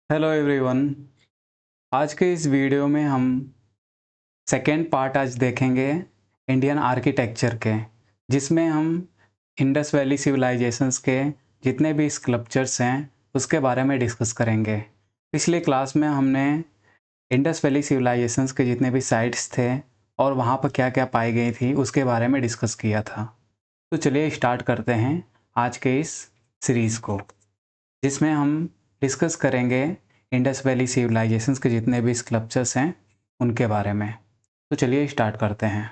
Hello everyone. आज के इस वीडियो में हम सेकेंड पार्ट आज देखेंगे इंडियन आर्किटेक्चर के, जिसमें हम इंडस वैली सिविलाइजेशंस के जितने भी स्कल्पचर्स हैं उसके बारे में डिस्कस करेंगे। पिछले क्लास में हमने इंडस वैली सिविलाइजेशंस के जितने भी साइट्स थे और वहाँ पर क्या क्या पाई गई थी उसके बारे में डिस्कस किया था। तो चलिए स्टार्ट करते हैं आज के इस सीरीज़ को, जिसमें हम डिस्कस करेंगे इंडस वैली सिविलाइजेशंस के जितने भी स्कल्पचर्स हैं उनके बारे में। तो चलिए स्टार्ट करते हैं।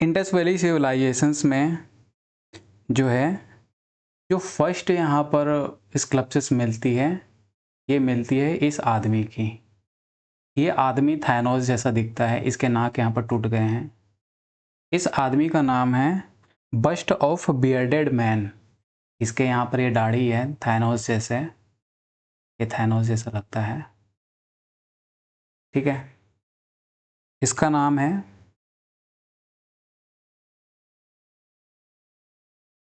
इंडस वैली सिविलाइजेशंस में जो है, जो फर्स्ट यहाँ पर स्कल्पचर्स मिलती है, ये मिलती है इस आदमी की। ये आदमी थानोस जैसा दिखता है, इसके नाक यहाँ पर टूट गए हैं। इस आदमी का नाम है बस्ट ऑफ बियर्डेड मैन। इसके यहाँ पर ये दाढ़ी है थानोस जैसे, ये थानोस जैसा लगता है। ठीक है, इसका नाम है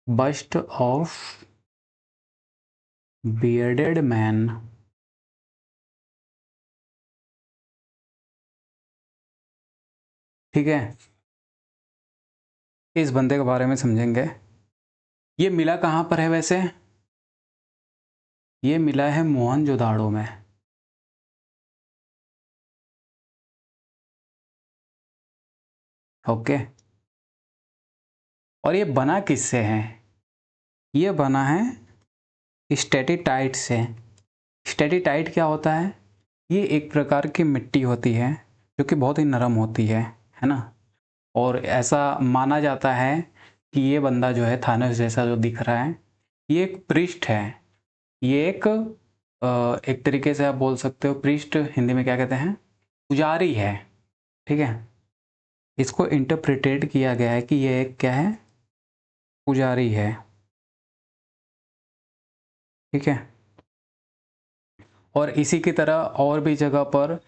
बस्ट ऑफ बियर्डेड मैन। ठीक है, इस बंदे के बारे में समझेंगे। ये मिला कहाँ पर है वैसे? ये मिला है मोहनजोदाड़ो में। ओके, और ये बना किससे है? ये बना है स्टेटिटाइट से। स्टेटिटाइट क्या होता है? ये एक प्रकार की मिट्टी होती है जो कि बहुत ही नरम होती है ना। और ऐसा माना जाता है कि ये बंदा जो है थानोस जैसा जो दिख रहा है, ये एक प्रिस्ट है। ये एक तरीके से आप बोल सकते हो, प्रिस्ट हिंदी में क्या कहते हैं, पुजारी है। ठीक है, इसको इंटरप्रिटेट किया गया है कि ये एक क्या है, पुजारी है। ठीक है, और इसी की तरह और भी जगह पर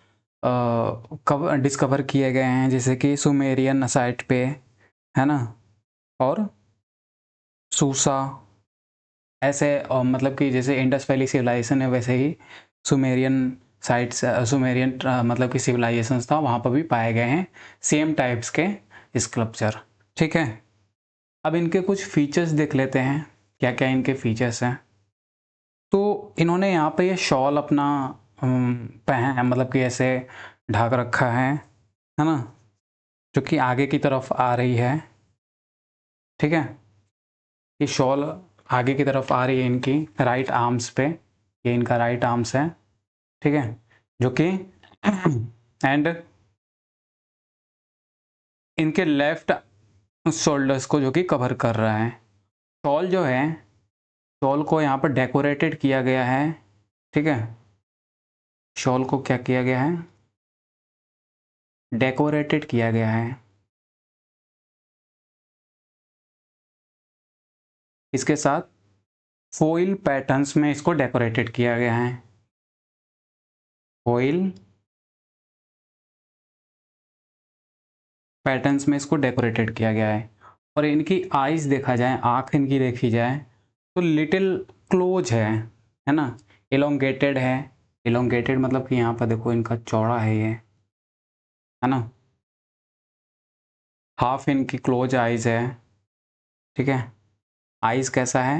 डिस्कवर किए गए हैं, जैसे कि सुमेरियन साइट पे, है ना, और सूसा। ऐसे मतलब कि जैसे इंडस वैली सिविलाइजेशन है, वैसे ही सुमेरियन साइट्स, सुमेरियन मतलब कि सिविलाइजेशंस था, वहाँ पर भी पाए गए हैं सेम टाइप्स के स्कल्पचर। ठीक है, अब इनके कुछ फीचर्स देख लेते हैं, क्या क्या इनके फीचर्स हैं। तो इन्होंने यहाँ पे ये शॉल अपना पहन, मतलब कि ऐसे ढक रखा है ना, जो कि आगे की तरफ आ रही है। ठीक है, ये शॉल आगे की तरफ आ रही है इनकी राइट आर्म्स पे, ये इनका राइट आर्म्स है। ठीक है, जो कि एंड इनके लेफ्ट शोल्डर्स को जो कि कवर कर रहा है। शॉल जो है, शॉल को यहाँ पर डेकोरेटेड किया गया है। ठीक है, शॉल को क्या किया गया है, डेकोरेटेड किया गया है। इसके साथ फॉइल पैटर्न्स में इसको डेकोरेटेड किया गया है। फॉइल पैटर्न्स में इसको डेकोरेटेड किया गया है। और इनकी आईज देखा जाए, आँख इनकी देखी जाए तो लिटिल क्लोज है ना, इलोंगेटेड है। इलोंगेटेड मतलब कि यहाँ पर देखो इनका चौड़ा है ये, है ना। हाफ इनकी क्लोज आईज है। ठीक है, आईज कैसा है,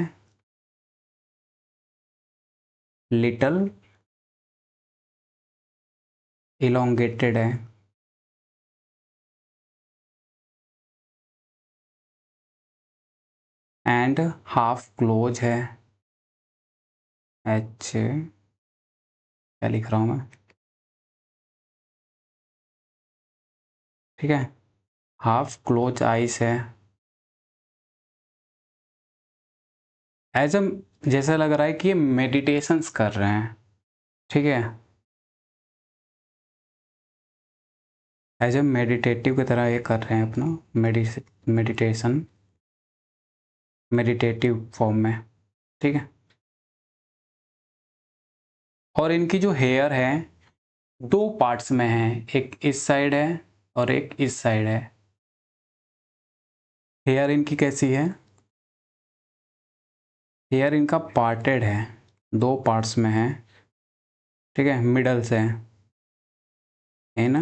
लिटल इलोंगेटेड है। एंड हाफ क्लोज है। एच, क्या लिख रहा हूँ मैं, ठीक है, हाफ क्लोज आइस है। एज अ, जैसा लग रहा है कि ये मेडिटेशंस कर रहे हैं। ठीक है, एज ए मेडिटेटिव की तरह ये कर रहे हैं अपना मेडिटेशन, मेडिटेटिव फॉर्म में। ठीक है, और इनकी जो हेयर है दो पार्ट्स में है, एक इस साइड है और एक इस साइड है। हेयर इनकी कैसी है, हेयर इनका पार्टेड है, 2 पार्ट्स में है, ठीक है, मिडल से है ना,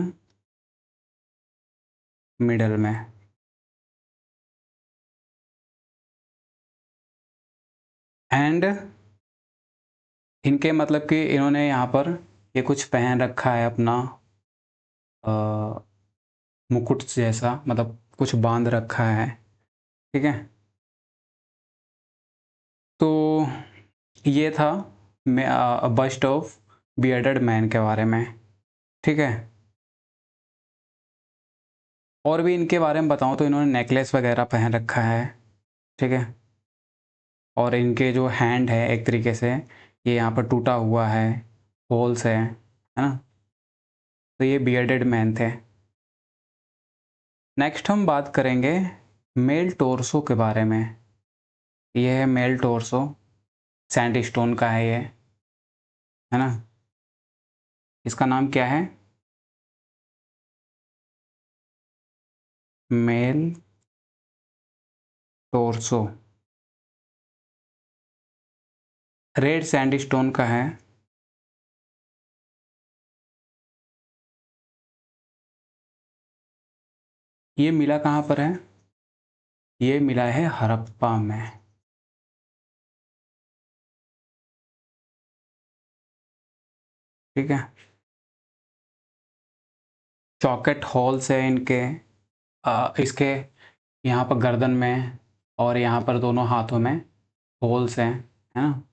मिडल में। एंड इनके मतलब कि इन्होंने यहाँ पर ये कुछ पहन रखा है अपना मुकुट जैसा, मतलब कुछ बांध रखा है, ठीक है। तो ये था बस्ट ऑफ बियर्डेड मैन के बारे में, ठीक है। और भी इनके बारे में बताऊँ तो इन्होंने नेकलेस वगैरह पहन रखा है, ठीक है। और इनके जो हैंड है एक तरीके से ये यहाँ पर टूटा हुआ है, होल्स है ना। तो ये बियर्डेड मैन थे। नेक्स्ट हम बात करेंगे मेल टोर्सो के बारे में। ये है मेल टोर्सो, सैंडस्टोन का है ये, है ना। इसका नाम क्या है? मेल टोर्सो, रेड सैंडस्टोन का है। ये मिला कहाँ पर है? ये मिला है हड़प्पा में, ठीक है। चॉकेट होल्स है इनके, इसके यहाँ पर गर्दन में और यहाँ पर दोनों हाथों में होल्स हैं, है ना।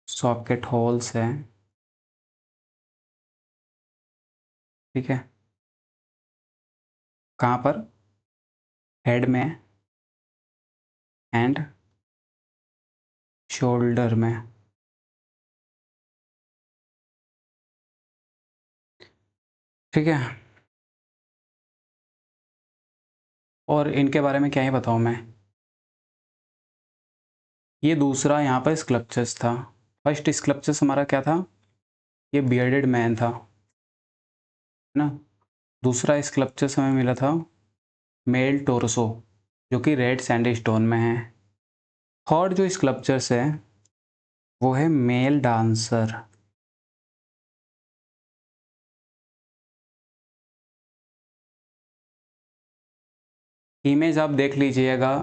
सॉकेट होल्स हैं, ठीक है। कहाँ पर? हेड में एंड शोल्डर में, ठीक है। और इनके बारे में क्या ही बताऊँ मैं। ये दूसरा यहाँ पर स्कल्पचर्स था। फर्स्ट स्कल्पचर्स हमारा क्या था? ये बियर्डेड मैन था, है ना। दूसरा स्कल्पचर्स हमें मिला था मेल टोरसो, जो कि रेड सैंडस्टोन में है। थर्ड जो स्कल्पचर्स है वो है मेल डांसर। इमेज आप देख लीजिएगा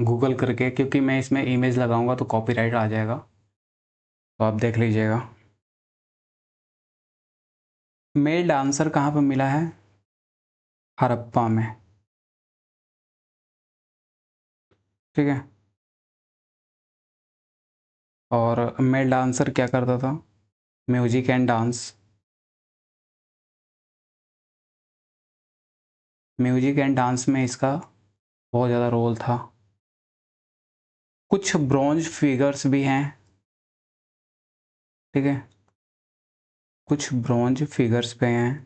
गूगल करके, क्योंकि मैं इसमें इमेज लगाऊंगा तो कॉपीराइट आ जाएगा, तो आप देख लीजिएगा। मेल डांसर कहाँ पर मिला है? हड़प्पा में, ठीक है। और मेल डांसर क्या करता था? Music and dance, music and dance में इसका बहुत ज़्यादा रोल था। कुछ ब्रॉन्ज फिगर्स भी हैं, ठीक है, कुछ ब्रॉन्ज फिगर्स पे हैं।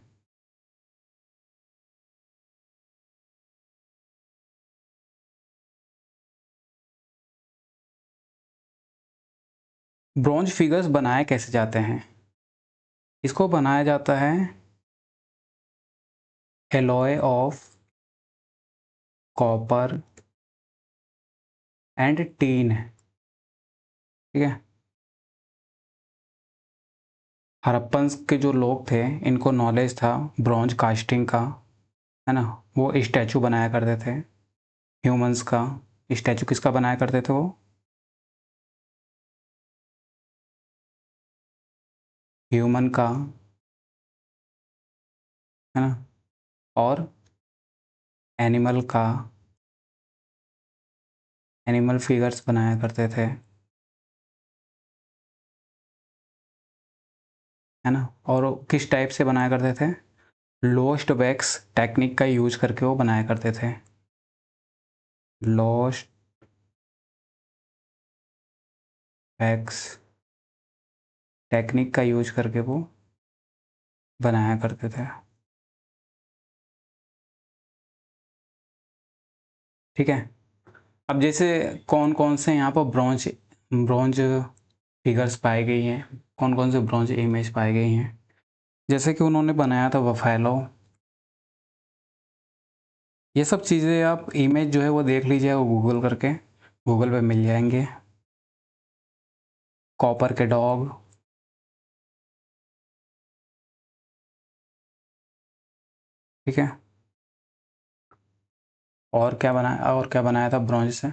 ब्रॉन्ज फिगर्स बनाए कैसे जाते हैं? इसको बनाया जाता है alloy of copper and teen, ठीक है। हड़प्पन के जो लोग थे इनको नॉलेज था ब्रॉन्ज कास्टिंग का, है ना। वो स्टैचू बनाया करते थे ह्यूमंस का। स्टैचू किसका बनाया करते थे वो? ह्यूमन का, है ना। और एनिमल का, एनिमल फिगर्स बनाया करते थे, है ना। और किस टाइप से बनाया करते थे? लोस्ट वैक्स टेक्निक का यूज करके वो बनाया करते थे। लोस्ट वैक्स टेक्निक का यूज करके वो बनाया करते थे, ठीक है। अब जैसे कौन कौन से यहाँ पर ब्रॉन्ज ब्रॉन्ज फिगर्स पाई गई हैं, कौन कौन से ब्रॉन्ज इमेज पाई गई हैं। जैसे कि उन्होंने बनाया था बफैलो। ये सब चीज़ें आप इमेज जो है वो देख लीजिए वो गूगल करके, गूगल पे मिल जाएंगे। कॉपर के डॉग, ठीक है। और क्या बनाया था ब्रॉन्ज से?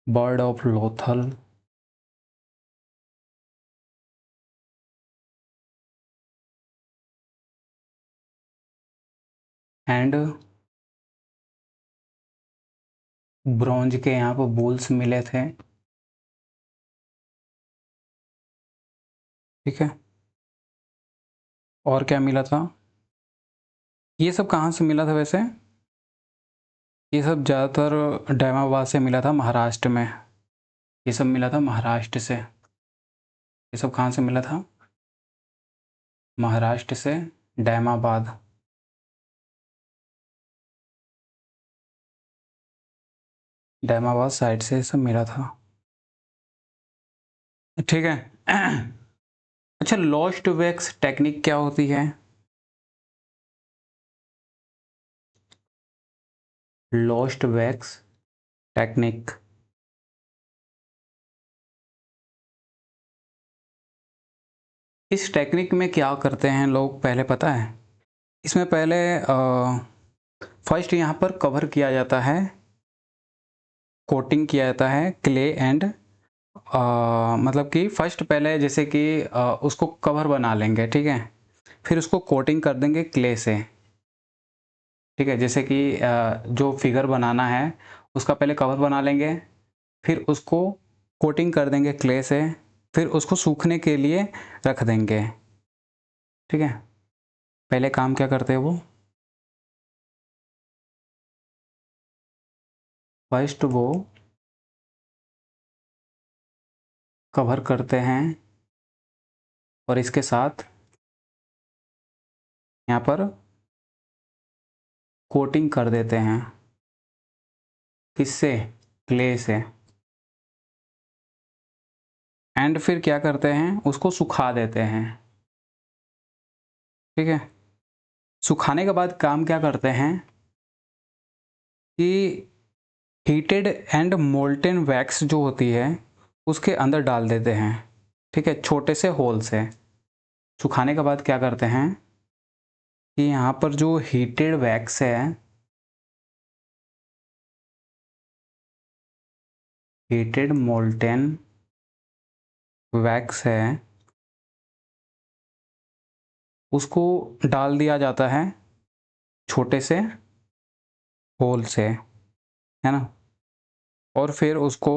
Bird of Lothal, and bronze के यहाँ पर बुल्स मिले थे, ठीक है। और क्या मिला था? ये सब कहाँ से मिला था वैसे? ये सब ज़्यादातर डैमाबाद से मिला था, महाराष्ट्र में। ये सब मिला था महाराष्ट्र से। ये सब कहाँ से मिला था? महाराष्ट्र से, डैमाबाद। डैमाबाद साइड से ये सब मिला था, ठीक है। अच्छा, लॉस्ट वैक्स टेक्निक क्या होती है? लॉस्ट वैक्स टेक्निक, इस टेक्निक में क्या करते हैं लोग पहले पता है? इसमें पहले फर्स्ट यहाँ पर कवर किया जाता है, कोटिंग किया जाता है क्ले एंड, मतलब कि फर्स्ट पहले जैसे कि उसको कवर बना लेंगे, ठीक है। फिर उसको कोटिंग कर देंगे क्ले से, ठीक है। जैसे कि जो फिगर बनाना है उसका पहले कवर बना लेंगे, फिर उसको कोटिंग कर देंगे क्ले से, फिर उसको सूखने के लिए रख देंगे, ठीक है। पहले काम क्या करते हैं वो? फर्स्ट वो कवर करते हैं और इसके साथ यहाँ पर कोटिंग कर देते हैं, किससे? क्ले से। एंड फिर क्या करते हैं, उसको सुखा देते हैं, ठीक है। सुखाने के बाद काम क्या करते हैं कि हीटेड एंड मोल्टेन वैक्स जो होती है उसके अंदर डाल देते हैं, ठीक है, छोटे से होल से। सुखाने के बाद क्या करते हैं कि यहाँ पर जो हीटेड वैक्स है, हीटेड मोल्टेन वैक्स है, उसको डाल दिया जाता है छोटे से होल से, है ना। और फिर उसको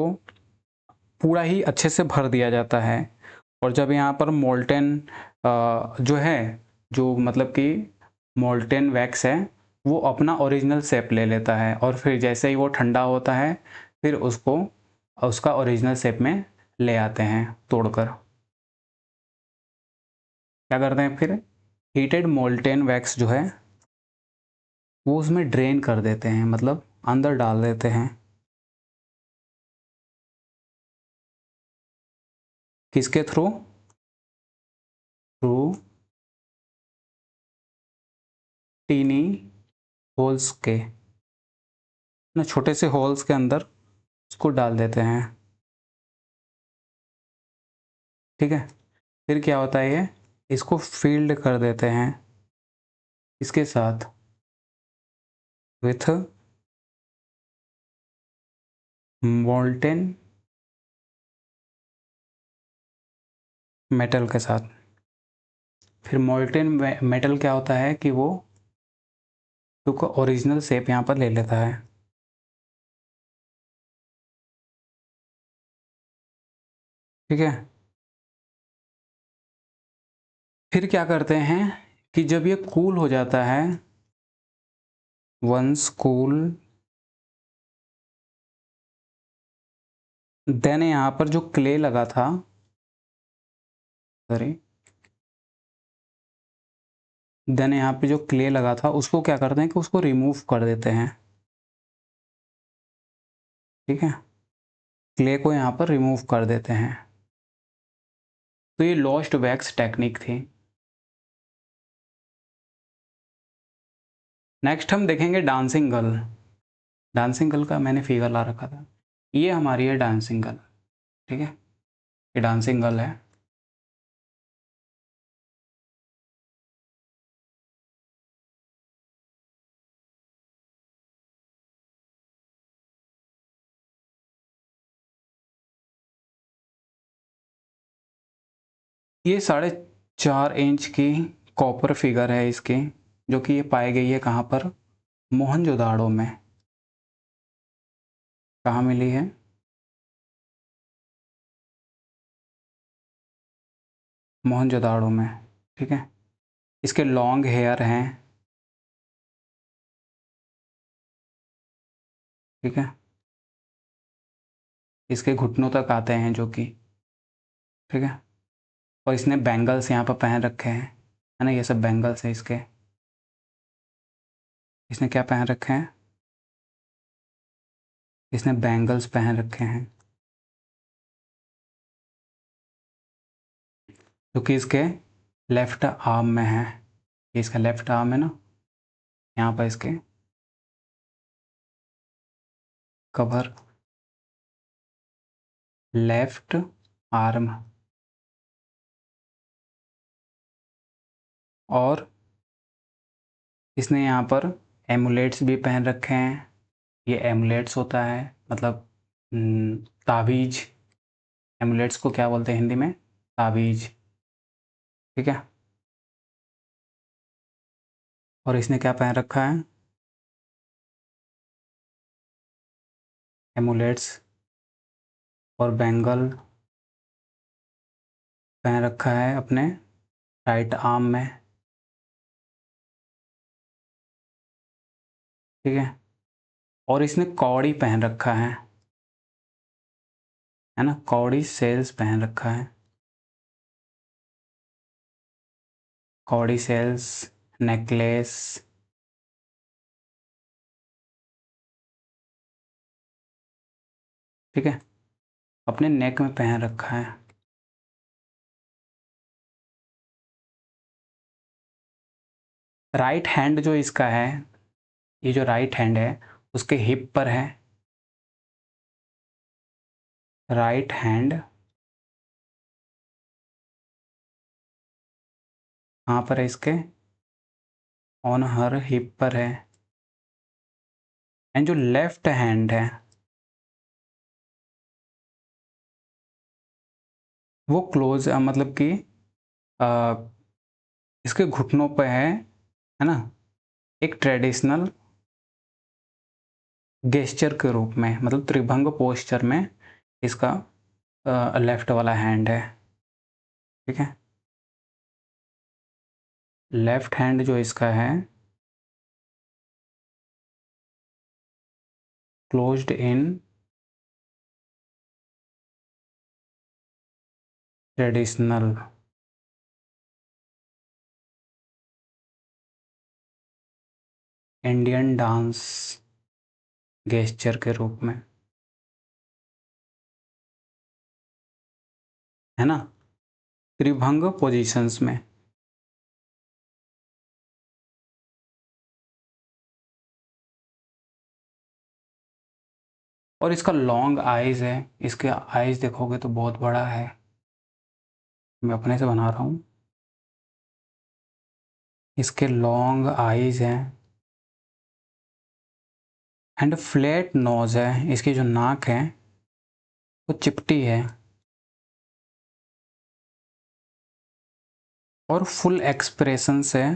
पूरा ही अच्छे से भर दिया जाता है। और जब यहाँ पर मोल्टेन जो है, जो मतलब कि मोल्टेन वैक्स है, वो अपना ओरिजिनल शेप ले लेता है, और फिर जैसे ही वो ठंडा होता है फिर उसको उसका ओरिजिनल शेप में ले आते हैं तोड़कर। क्या करते हैं फिर? हीटेड मोल्टेन वैक्स जो है वो उसमें ड्रेन कर देते हैं, मतलब अंदर डाल देते हैं। किसके थ्रू? थ्रू टीनी होल्स के, ना, छोटे से होल्स के अंदर उसको डाल देते हैं, ठीक है। फिर क्या होता है, ये इसको फील्ड कर देते हैं इसके साथ, विथ मोल्टेन मेटल के साथ। फिर मोल्टेन मेटल क्या होता है कि वो उसका ओरिजिनल शेप यहाँ पर ले लेता है, ठीक है। फिर क्या करते हैं कि जब ये कूल हो जाता है, वंस कूल, देन यहाँ पर जो क्ले लगा था, सॉरी, देन यहाँ पे जो क्ले लगा था उसको क्या करते हैं कि उसको रिमूव कर देते हैं, ठीक है। क्ले को यहाँ पर रिमूव कर देते हैं। तो ये लॉस्ट वैक्स टेक्निक थी। नेक्स्ट हम देखेंगे डांसिंग गर्ल। डांसिंग गर्ल का मैंने फिगर ला रखा था। ये हमारी है डांसिंग गर्ल, ठीक है, ये डांसिंग गर्ल है। ये 4.5 इंच की कॉपर फिगर है इसकी, जो कि ये पाई गई है कहाँ पर, मोहनजोदाड़ो में। कहाँ मिली है, मोहनजोदाड़ो में, ठीक है। इसके लॉन्ग हेयर हैं, ठीक है, इसके घुटनों तक आते हैं जो कि, ठीक है। और इसने बैंगल्स यहाँ पर पहन रखे हैं, है ना, ये सब बैंगल्स है इसके। इसने क्या पहन रखे हैं, इसने बैंगल्स पहन रखे हैं, जो कि इसके लेफ्ट आर्म में है। ये इसका लेफ्ट आर्म है ना, यहाँ पर इसके कवर, लेफ्ट आर्म। और इसने यहाँ पर एमुलेट्स भी पहन रखे हैं। ये एमुलेट्स होता है, मतलब ताबीज। एमुलेट्स को क्या बोलते हैं हिंदी में, ताबीज, ठीक है। और इसने क्या पहन रखा है, एमुलेट्स और बैंगल पहन रखा है अपने राइट आर्म में, ठीक है। और इसने कौड़ी पहन रखा है ना, कौड़ी सेल्स पहन रखा है, कौड़ी सेल्स, नेकलेस, ठीक है, अपने नेक में पहन रखा है। राइट हैंड जो इसका है, ये जो राइट हैंड है उसके हिप पर है, राइट हैंड कहाँ पर है इसके, ऑन हर हिप पर है। एंड जो लेफ्ट हैंड है वो क्लोज, मतलब कि इसके घुटनों पे है ना, एक ट्रेडिशनल गेस्चर के रूप में, मतलब त्रिभंग पोस्चर में इसका लेफ्ट वाला हैंड है, ठीक है। लेफ्ट हैंड जो इसका है closed in traditional Indian dance gesture के रूप में, है ना, त्रिभंग पोजीशंस में। और इसका लॉन्ग आइज है, इसके आइज देखोगे तो बहुत बड़ा है, मैं अपने से बना रहा हूँ। इसके लॉन्ग आइज हैं एंड फ्लैट नोज है, इसकी जो नाक है वो चिपटी है। और फुल एक्सप्रेशंस है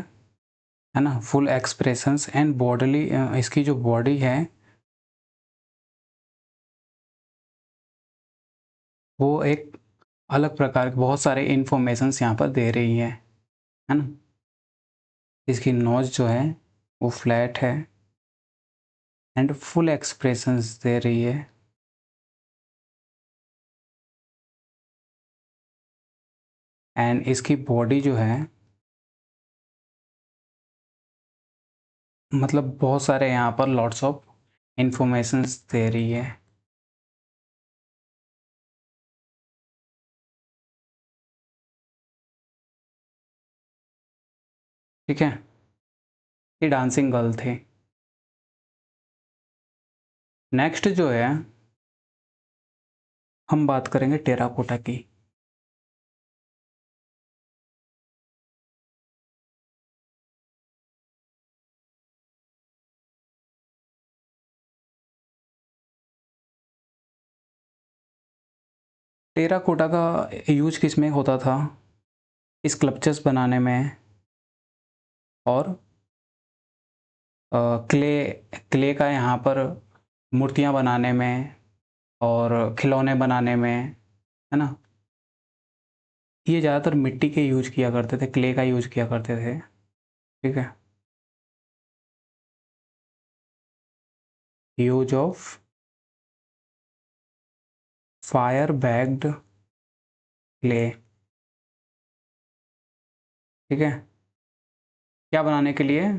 ना, फुल एक्सप्रेशंस एंड बॉडीली, इसकी जो बॉडी है वो एक अलग प्रकार के बहुत सारे इंफॉर्मेशंस यहाँ पर दे रही है ना। इसकी नोज जो है वो फ्लैट है एंड फुल एक्सप्रेशंस दे रही है। एंड इसकी बॉडी जो है, मतलब बहुत सारे यहाँ पर लॉट्स ऑफ इंफॉर्मेशंस दे रही है, ठीक है। ये डांसिंग गर्ल थी। नेक्स्ट जो है हम बात करेंगे टेराकोटा की। टेराकोटा का यूज किस में होता था? स्कल्पचर्स बनाने में और क्ले क्ले का यहाँ पर मूर्तियाँ बनाने में और खिलौने बनाने में, है ना? ये ज़्यादातर मिट्टी के यूज किया करते थे, क्ले का यूज किया करते थे, ठीक है? Use of fire bagged clay, ठीक है? क्या बनाने के लिए?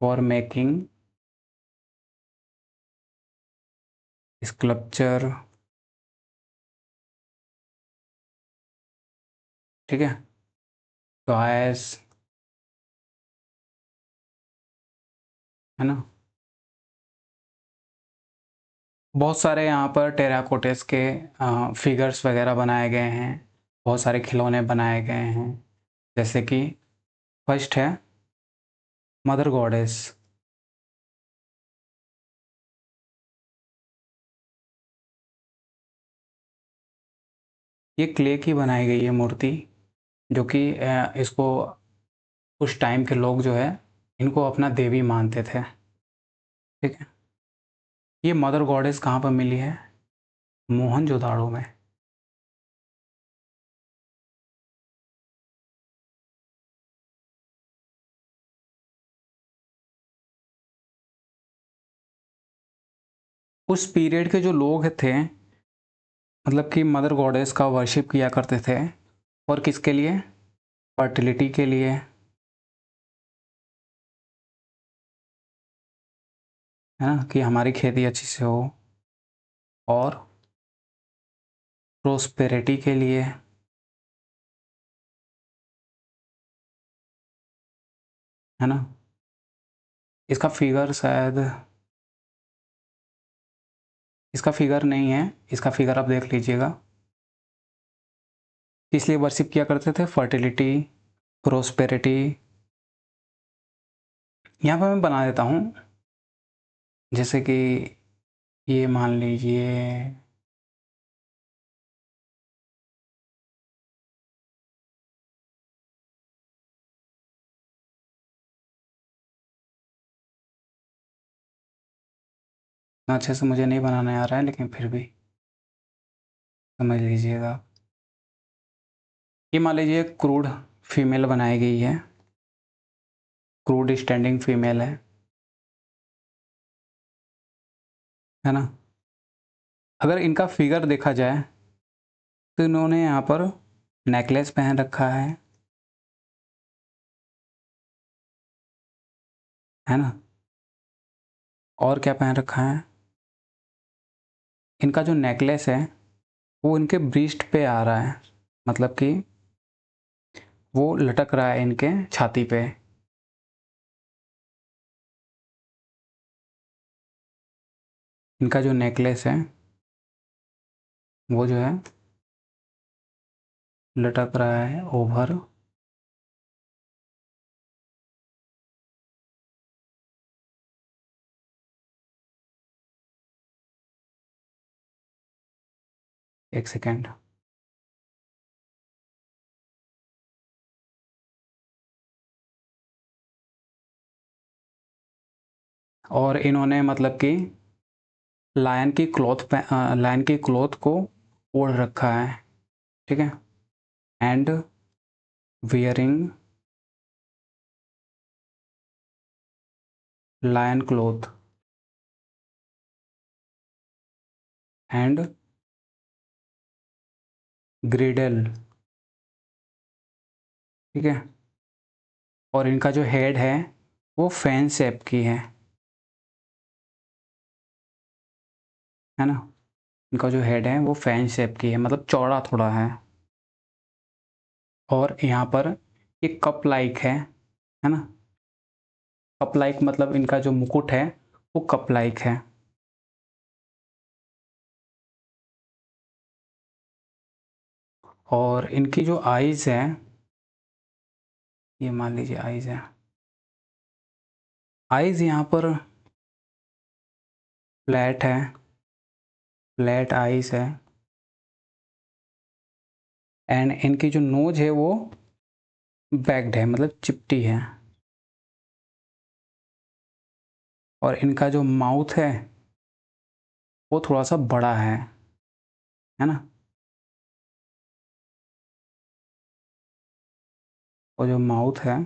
फॉर मेकिंग स्कल्पचर, ठीक है? टॉयस, है ना? बहुत सारे यहाँ पर टेराकोटेस के फिगर्स वगैरह बनाए गए हैं, बहुत सारे खिलौने बनाए गए हैं, जैसे कि फर्स्ट है मदर गॉडेस। ये क्ले की बनाई गई है मूर्ति, जो कि इसको उस टाइम के लोग जो है इनको अपना देवी मानते थे, ठीक है? ये मदर गॉडेस कहाँ पर मिली है? मोहनजोदाड़ो में। उस पीरियड के जो लोग थे, मतलब कि मदर गॉडेस का वर्शिप किया करते थे, और किसके लिए? फर्टिलिटी के लिए, है ना, कि हमारी खेती अच्छी से हो, और प्रोस्पेरिटी के लिए, है ना? इसका फिगर शायद, इसका फिगर नहीं है, इसका फिगर आप देख लीजिएगा। इसलिए वर्शिप किया करते थे फर्टिलिटी, प्रोस्पेरिटी। यहाँ पर मैं बना देता हूँ, जैसे कि ये मान लीजिए, अच्छे से मुझे नहीं बनाने आ रहा है, लेकिन फिर भी समझ लीजिएगा। ये मान लीजिए क्रूड फीमेल बनाई गई है, क्रूड स्टैंडिंग फीमेल है ना? अगर इनका फिगर देखा जाए तो इन्होंने यहाँ पर नेकलेस पहन रखा है ना? और क्या पहन रखा है? इनका जो नेकलेस है वो इनके ब्रीस्ट पे आ रहा है, मतलब कि वो लटक रहा है इनके छाती पे। इनका जो नेकलेस है वो जो है लटक रहा है ओवर, एक सेकेंड, और इन्होंने मतलब कि लायन की क्लॉथ को ओढ़ रखा है, ठीक है? And wearing loin cloth and girdle, ठीक है? और इनका जो हेड है वो फैन शेप की है ना? इनका जो हेड है वो फैन शेप की है, मतलब चौड़ा थोड़ा और यहाँ पर एक कप लाइक है ना? कप लाइक मतलब इनका जो मुकुट है वो कप लाइक है। और इनकी जो आइज़ है, ये मान लीजिए आइज़ है, आइज़ यहाँ पर फ्लैट है, फ्लैट आइज़ है। एंड इनकी जो नोज है वो बैक्ड है, मतलब चिपटी है। और इनका जो माउथ है वो थोड़ा सा बड़ा है ना। और जो माउथ है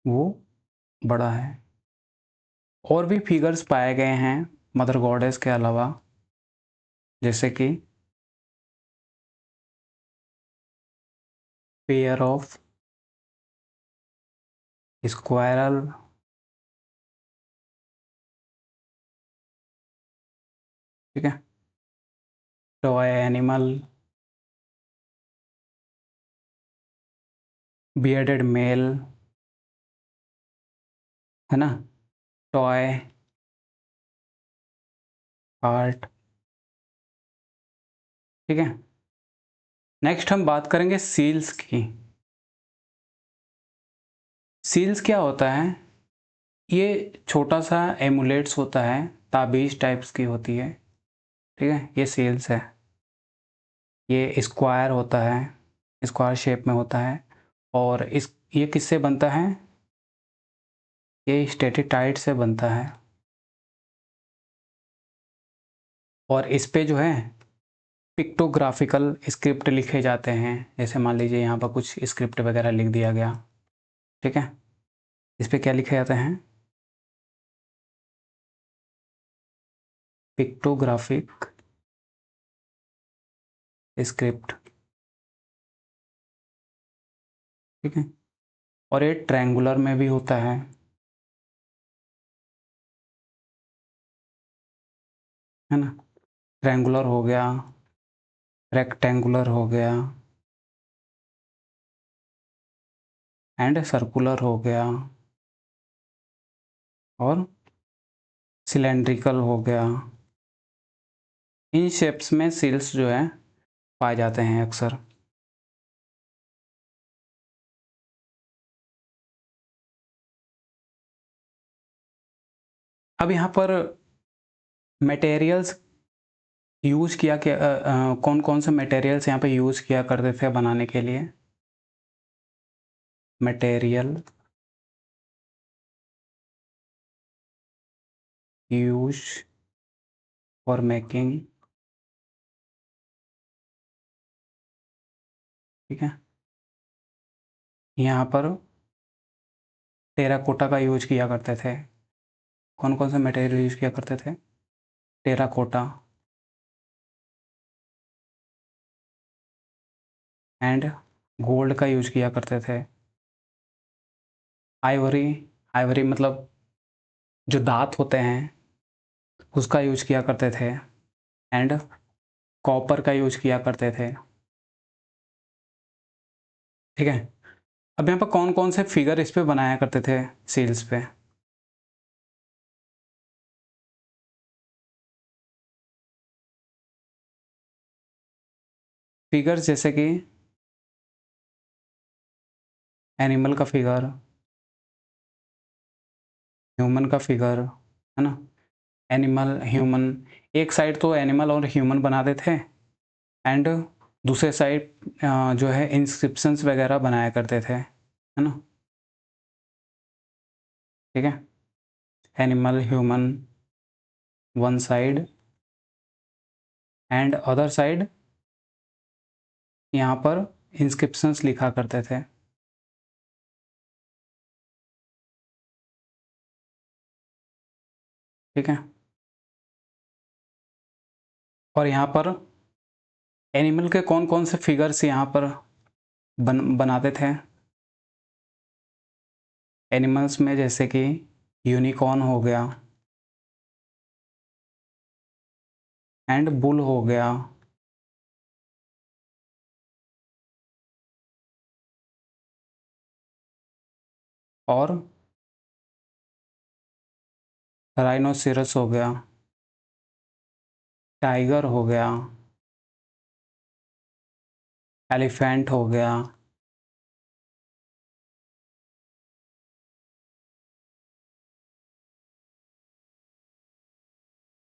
वो बड़ा है। और भी फिगर्स पाए गए हैं मदर गॉडेस के अलावा, जैसे कि पेयर ऑफ स्क्वायरल, ठीक है, टॉय एनिमल, बियर्डेड मेल, है ना, टॉय हार्ट, ठीक है। नेक्स्ट हम बात करेंगे सील्स की। सील्स क्या होता है? ये छोटा सा एमुलेट्स होता है, ताबीज़ टाइप्स की होती है, ठीक है। ये सील्स है, ये स्क्वायर होता है, स्क्वायर शेप में होता है। और इस ये किससे बनता है? ये स्टेटिटाइट से बनता है। और इस पे जो है पिक्टोग्राफिकल स्क्रिप्ट लिखे जाते हैं। जैसे मान लीजिए यहाँ पर कुछ स्क्रिप्ट वगैरह लिख दिया गया, ठीक है। इस पे क्या लिखे जाते हैं? पिक्टोग्राफिक स्क्रिप्ट, ठीक है। और ये ट्रायंगुलर में भी होता है ना। ट्रायंगुलर हो गया, रेक्टेंगुलर हो गया, एंड सर्कुलर हो गया, और सिलेंड्रिकल हो गया। इन शेप्स में सील्स जो है पाए जाते हैं अक्सर। अब यहाँ पर मटेरियल्स यूज़ किया क्या, कौन कौन से मटेरियल्स यहाँ पे यूज़ किया करते थे बनाने के लिए? मटेरियल यूज फॉर मेकिंग, ठीक है। यहाँ पर टेराकोटा का यूज किया करते थे। कौन कौन से मटेरियल यूज किया करते थे? टेराकोटा एंड गोल्ड का यूज किया करते थे। आइवरी, आइवरी मतलब जो दांत होते हैं उसका यूज किया करते थे। एंड कॉपर का यूज किया करते थे, ठीक है। अब यहाँ पर कौन कौन से फिगर इस पे बनाया करते थे सील्स पे? फिगर्स जैसे कि एनिमल का फिगर, ह्यूमन का फिगर, है ना। एनिमल ह्यूमन, एक साइड तो एनिमल और ह्यूमन बनाते थे, एंड दूसरे साइड जो है इंस्क्रिप्शंस वगैरह बनाया करते थे, है ना, ठीक है। Animal human one side, and other side यहाँ पर इंस्क्रिप्शंस लिखा करते थे, ठीक है। और यहाँ पर एनिमल के कौन कौन से फिगर्स यहाँ पर बनाते थे? एनिमल्स में जैसे कि यूनिकॉर्न हो गया, एंड बुल हो गया, और राइनोसिरस हो गया, टाइगर हो गया, एलिफेंट हो गया,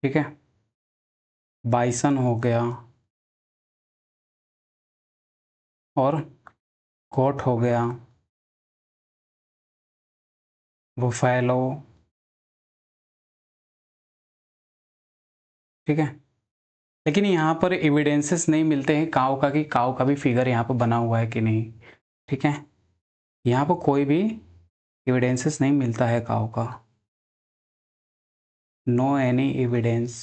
ठीक है, बाइसन हो गया, और गोट हो गया, बुफैलो, ठीक है। लेकिन यहाँ पर एविडेंसेस नहीं मिलते हैं काऊ का, कि काऊ का भी फिगर यहाँ पर बना हुआ है कि नहीं, ठीक है। यहाँ पर कोई भी एविडेंसेस नहीं मिलता है काऊ का, नो एनी एविडेंस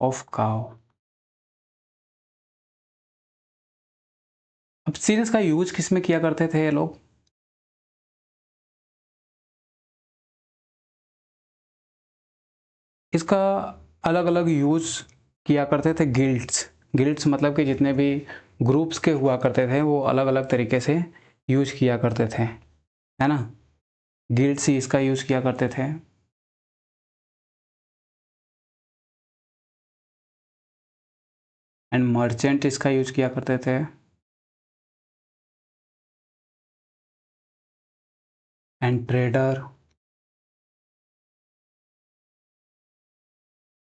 ऑफ काऊ। अब सील्स का यूज किस में किया करते थे ये लोग? इसका अलग अलग यूज किया करते थे गिल्ड्स। गिल्ड्स मतलब कि जितने भी ग्रुप्स के हुआ करते थे वो अलग अलग तरीके से यूज किया करते थे, है ना। गिल्ड्स ही इसका यूज किया करते थे। एंड मर्चेंट इसका यूज किया करते थे। एंड ट्रेडर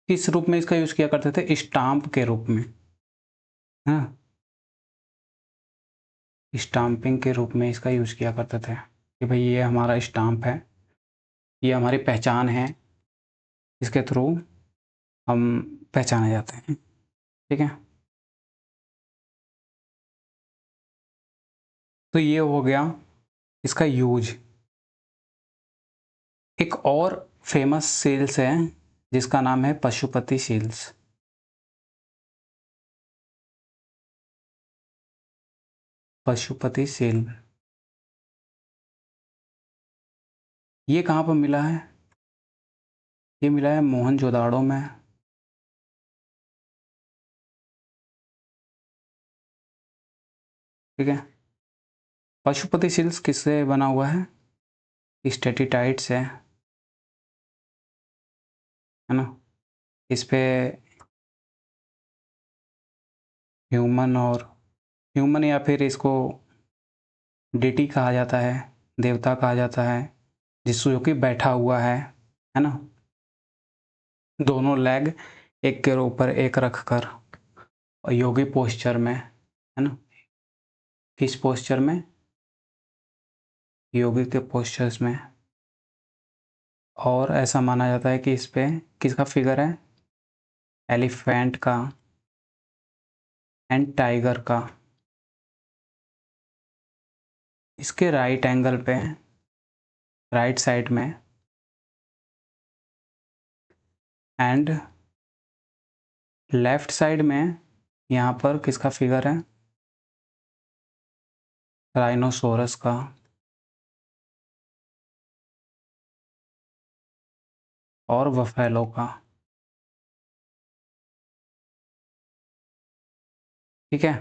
किस रूप में इसका यूज किया करते थे? स्टाम्प के रूप में, हाँ, स्टाम्पिंग के रूप में इसका यूज किया करते थे कि भाई ये हमारा स्टाम्प है, ये हमारी पहचान है, इसके थ्रू हम पहचाने जाते हैं, ठीक है। तो ये हो गया इसका यूज। एक और फेमस सील्स है जिसका नाम है पशुपति सील्स। पशुपति सील ये कहाँ पर मिला है? ये मिला है मोहनजोदाड़ो में, ठीक है। पशुपति सील्स किससे बना हुआ है? स्टेटिटाइट से, है ना। इस पे ह्यूमन और ह्यूमन या फिर इसको डिटी कहा जाता है, देवता कहा जाता है, जिसको कि बैठा हुआ है ना। दोनों लेग एक के ऊपर एक रख कर और योगी पोस्चर में, है ना। किस पोस्चर में? योगी के पोस्चर्स में। और ऐसा माना जाता है कि इस पे किसका फिगर है? एलिफेंट का एंड टाइगर का। इसके राइट एंगल पे, राइट साइड में, एंड लेफ्ट साइड में यहाँ पर किसका फिगर है? राइनोसोरस का। और बफेलो का, ठीक है।